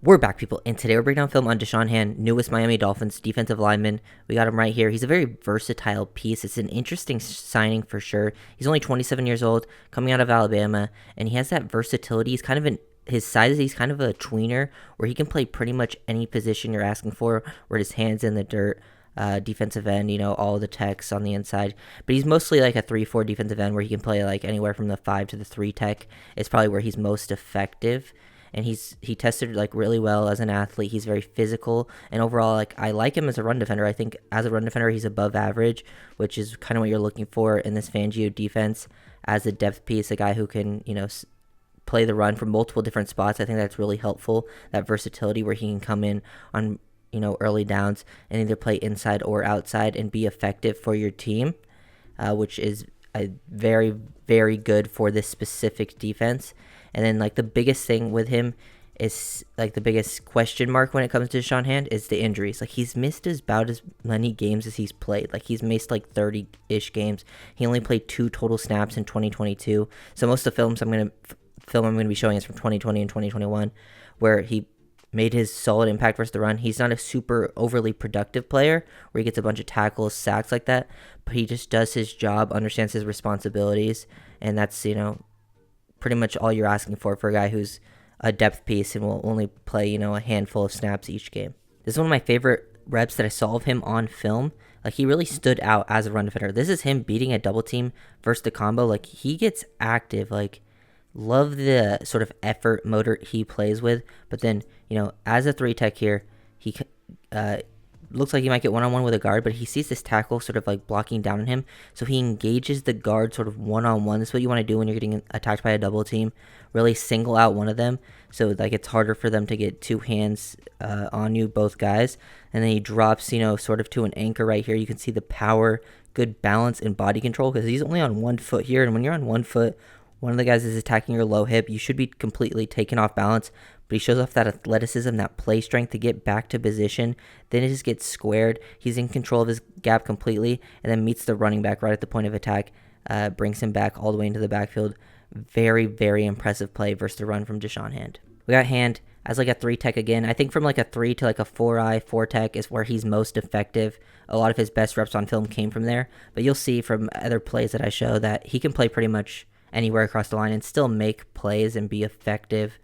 We're back, people, and today we're breaking down film on Deshaun Hand, newest Miami Dolphins defensive lineman. We got him right here. He's a very versatile piece. It's an interesting signing for sure. He's only 27 years old, coming out of Alabama, and he has that versatility. He's kind of his size. He's kind of a tweener where he can play pretty much any position you're asking for, where his hands in the dirt. Defensive end, all the techs on the inside, but he's mostly like a 3-4 defensive end where he can play like anywhere from the 5 to the 3 tech. It's probably where he's most effective, and he tested like really well as an athlete. He's very physical, and overall, like, I like him as a run defender. I think as a run defender he's above average, which is kind of what you're looking for in this Fangio defense as a depth piece, a guy who can play the run from multiple different spots. I think that's really helpful, that versatility where he can come in on early downs and either play inside or outside and be effective for your team, which is very, very good for this specific defense. And then, like, the biggest thing with him is, like, the biggest question mark when it comes to Deshaun Hand is the injuries. Like, he's missed about as many games as he's played. Like, he's missed, like, 30-ish games. He only played 2 total snaps in 2022. So most of the films I'm going to be showing is from 2020 and 2021, where he made his solid impact versus the run. He's not a super overly productive player where he gets a bunch of tackles, sacks like that, but he just does his job, understands his responsibilities, and that's, pretty much all you're asking for a guy who's a depth piece and will only play, a handful of snaps each game. This is one of my favorite reps that I saw of him on film. Like, he really stood out as a run defender. This is him beating a double team versus the combo. Like, he gets active. Like, love the sort of effort motor he plays with. But then, as a 3 tech here, he looks like he might get one-on-one with a guard, but he sees this tackle sort of like blocking down on him, so he engages the guard sort of one-on-one. That's what you want to do when you're getting attacked by a double team. Really single out one of them, so like it's harder for them to get 2 hands on you, both guys. And then he drops, sort of to an anchor right here. You can see the power, good balance, and body control, because he's only on 1 foot here, and when you're on 1 foot, one of the guys is attacking your low hip, you should be completely taken off balance. But he shows off that athleticism, that play strength to get back to position. Then it just gets squared. He's in control of his gap completely, and then meets the running back right at the point of attack. Brings him back all the way into the backfield. Very, very impressive play versus the run from Deshaun Hand. We got Hand as like a 3 tech again. I think from like a 3 to like a 4 tech is where he's most effective. A lot of his best reps on film came from there. But you'll see from other plays that I show that he can play pretty much anywhere across the line and still make plays and be effective.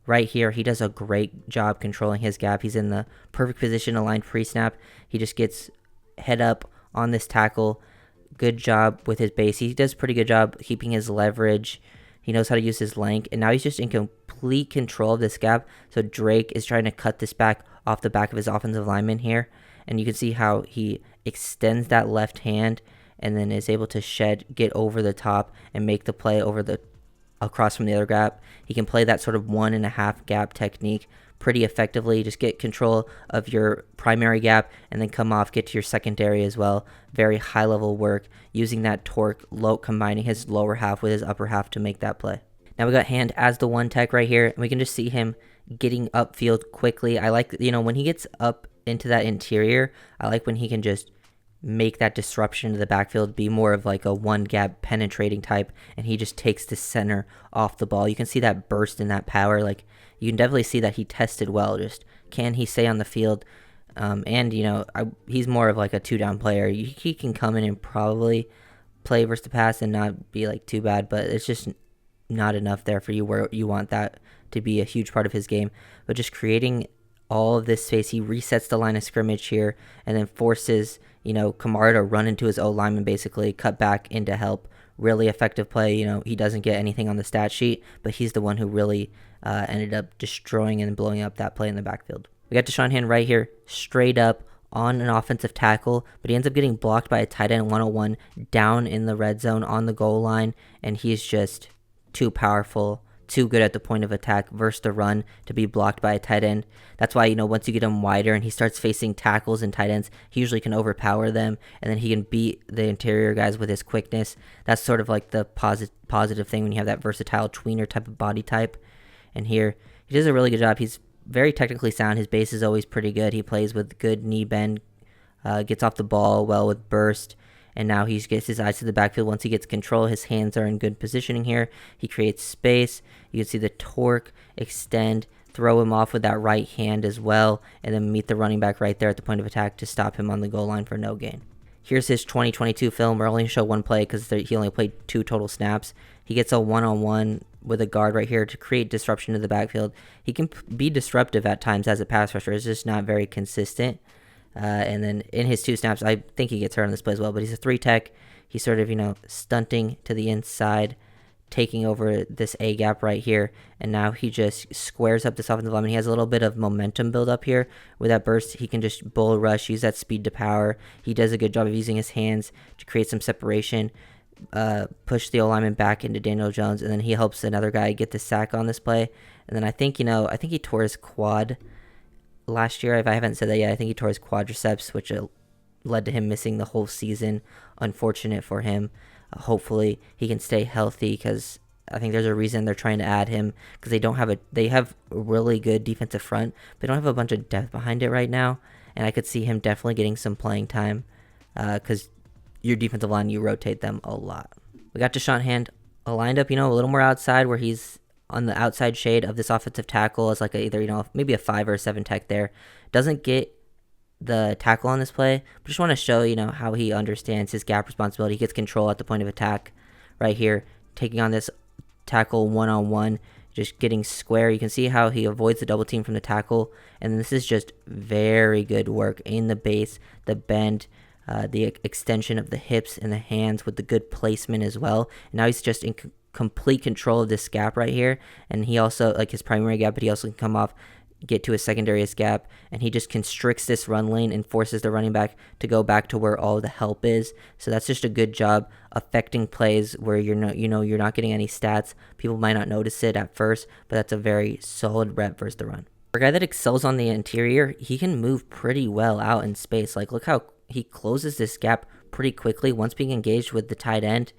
Right here, he does a great job controlling his gap. He's in the perfect position aligned pre-snap. He just gets head up on this tackle. Good job with his base. He does a pretty good job keeping his leverage. He knows how to use his length, and now he's just in complete control of this gap. So Drake is trying to cut this back off the back of his offensive lineman here, and you can see how he extends that left hand and then is able to get over the top and make the play across from the other gap. He can play that sort of 1.5 gap technique pretty effectively. Just get control of your primary gap and then come off, get to your secondary as well. Very high level work using that torque, combining his lower half with his upper half to make that play. Now we got Hand as the 1 tech right here, and we can just see him getting upfield quickly. I like, when he gets up into that interior, I like when he can just make that disruption to the backfield, be more of like a 1 gap penetrating type, and he just takes the center off the ball. You can see that burst and that power. Like, you can definitely see that he tested well. Just, can he stay on the field? He's more of like a 2-down player. He can come in and probably play versus the pass and not be like too bad, but it's just not enough there for you where you want that to be a huge part of his game. But just creating all of this space, he resets the line of scrimmage here and then forces Kamara to run into his O-lineman, basically cut back into help. Really effective play. He doesn't get anything on the stat sheet, but he's the one who really ended up destroying and blowing up that play in the backfield. We got Deshaun Hand right here, straight up on an offensive tackle, but he ends up getting blocked by a tight end 101 down in the red zone on the goal line, and he's just too powerful, too good at the point of attack versus the run to be blocked by a tight end. That's why, once you get him wider and he starts facing tackles and tight ends, he usually can overpower them, and then he can beat the interior guys with his quickness. That's sort of like the positive thing when you have that versatile tweener type of body type. And here, he does a really good job. He's very technically sound. His base is always pretty good. He plays with good knee bend, gets off the ball well with burst, and now he gets his eyes to the backfield. Once he gets control, his hands are in good positioning here. He creates space. You can see the torque extend throw him off with that right hand as well, and then meet the running back right there at the point of attack to stop him on the goal line for no gain. Here's his 2022 film. We're only going to show one play because he only played 2 total snaps. He gets a one-on-one with a guard right here to create disruption to the backfield. He can be disruptive at times as a pass rusher. It's just not very consistent. And then in his 2 snaps, I think he gets hurt on this play as well, but he's a 3 tech. He's sort of, stunting to the inside, taking over this A gap right here, and now he just squares up this offensive lineman. He has a little bit of momentum build up here. With that burst, he can just bull rush, use that speed to power. He does a good job of using his hands to create some separation, push the O-lineman back into Daniel Jones, and then he helps another guy get the sack on this play. And then I think he tore his quad last year. If I haven't said that yet, I think he tore his quadriceps, which led to him missing the whole season. Unfortunate for him. Hopefully he can stay healthy, because I think there's a reason they're trying to add him, because they have a really good defensive front, but they don't have a bunch of depth behind it right now. And I could see him definitely getting some playing time, because your defensive line, you rotate them a lot. We got Deshaun Hand lined up, a little more outside, where he's on the outside shade of this offensive tackle as like maybe a 5 or a 7 tech there. Doesn't get the tackle on this play, but just want to show how he understands his gap responsibility. He gets control at the point of attack right here, taking on this tackle one-on-one, just getting square. You can see how he avoids the double team from the tackle, and this is just very good work in the base, the bend, the extension of the hips and the hands with the good placement as well. And now he's just in complete control of this gap right here, and he also, like his primary gap, but he also can come off, get to his secondary gap, and he just constricts this run lane and forces the running back to go back to where all the help is. So that's just a good job affecting plays where you're not getting any stats. People might not notice it at first, but that's a very solid rep versus the run. For a guy that excels on the interior, he can move pretty well out in space. Like, look how he closes this gap pretty quickly once being engaged with the tight end.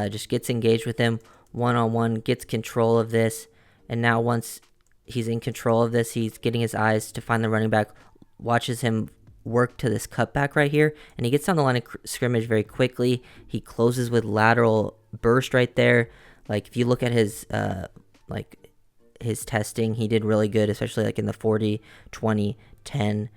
Just gets engaged with him one-on-one, gets control of this, and now once he's in control of this, he's getting his eyes to find the running back, watches him work to this cutback right here, and he gets down the line of scrimmage very quickly. He closes with lateral burst right there. Like, if you look at his his testing, he did really good, especially like in the 40, 20, 10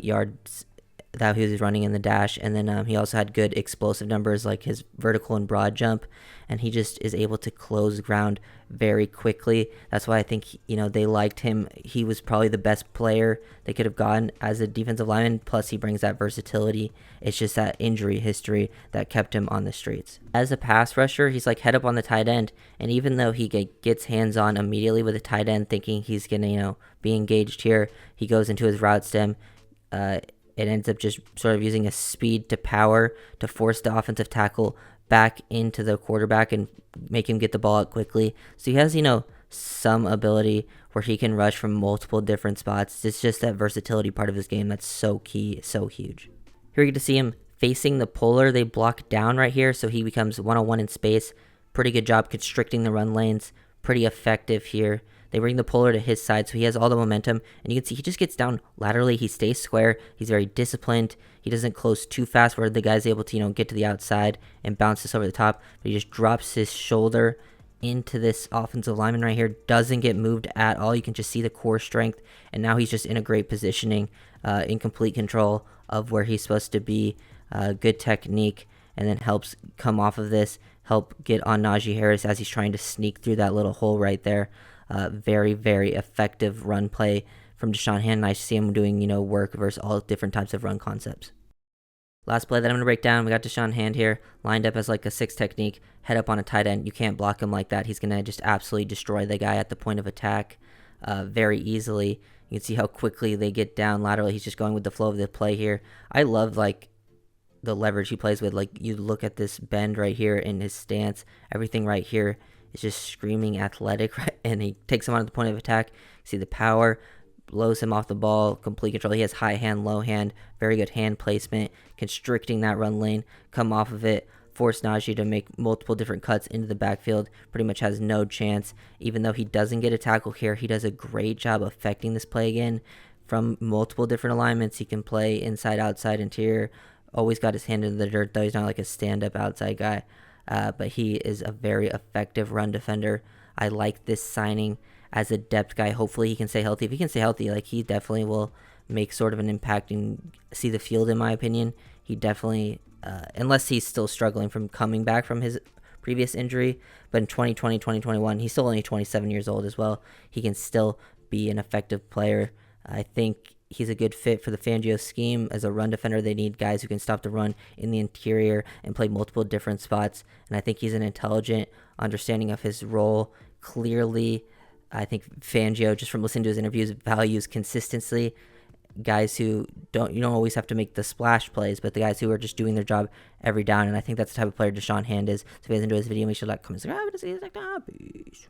yards that he was running in the dash. And then he also had good explosive numbers like his vertical and broad jump, and he just is able to close ground very quickly. That's why I think they liked him. He was probably the best player they could have gotten as a defensive lineman, plus he brings that versatility. It's just that injury history that kept him on the streets. As a pass rusher, he's like head up on the tight end, and even though he gets hands on immediately with the tight end thinking he's gonna be engaged here, he goes into his route stem. It ends up just sort of using a speed to power to force the offensive tackle back into the quarterback and make him get the ball out quickly. So he has, some ability where he can rush from multiple different spots. It's just that versatility part of his game that's so key, so huge. Here we get to see him facing the puller. They block down right here, so he becomes one-on-one in space. Pretty good job constricting the run lanes. Pretty effective here. They bring the puller to his side, so he has all the momentum. And you can see he just gets down laterally. He stays square. He's very disciplined. He doesn't close too fast where the guy's able to, get to the outside and bounce this over the top. But he just drops his shoulder into this offensive lineman right here. Doesn't get moved at all. You can just see the core strength. And now he's just in a great positioning, in complete control of where he's supposed to be. Good technique. And then helps come off of this. Help get on Najee Harris as he's trying to sneak through that little hole right there. Very, very effective run play from Deshaun Hand. Nice to see him doing, work versus all different types of run concepts. Last play that I'm going to break down, we got Deshaun Hand here, lined up as like a 6 technique, head up on a tight end. You can't block him like that. He's going to just absolutely destroy the guy at the point of attack very easily. You can see how quickly they get down laterally. He's just going with the flow of the play here. I love, the leverage he plays with. Like, you look at this bend right here in his stance, everything right here is just screaming athletic, right? And he takes him on at the point of attack. See the power, blows him off the ball, complete control. He has high hand, low hand, very good hand placement, constricting that run lane, come off of it, force Najee to make multiple different cuts into the backfield. Pretty much has no chance. Even though he doesn't get a tackle here, he does a great job affecting this play again. From multiple different alignments, he can play inside, outside, interior. Always got his hand in the dirt, though. He's not like a stand-up outside guy. But he is a very effective run defender. I like this signing as a depth guy. Hopefully he can stay healthy. If he can stay healthy, like, he definitely will make sort of an impact and see the field, in my opinion. He definitely, unless he's still struggling from coming back from his previous injury, but in 2020, 2021, he's still only 27 years old as well. He can still be an effective player. I think he's a good fit for the Fangio scheme. As a run defender, they need guys who can stop the run in the interior and play multiple different spots. And I think he's an intelligent understanding of his role. Clearly, I think Fangio, just from listening to his interviews, values consistency. Guys who you don't always have to make the splash plays, but the guys who are just doing their job every down. And I think that's the type of player Deshaun Hand is. So if you guys enjoy this video, make sure to like, comment, subscribe, and see you next time. Peace.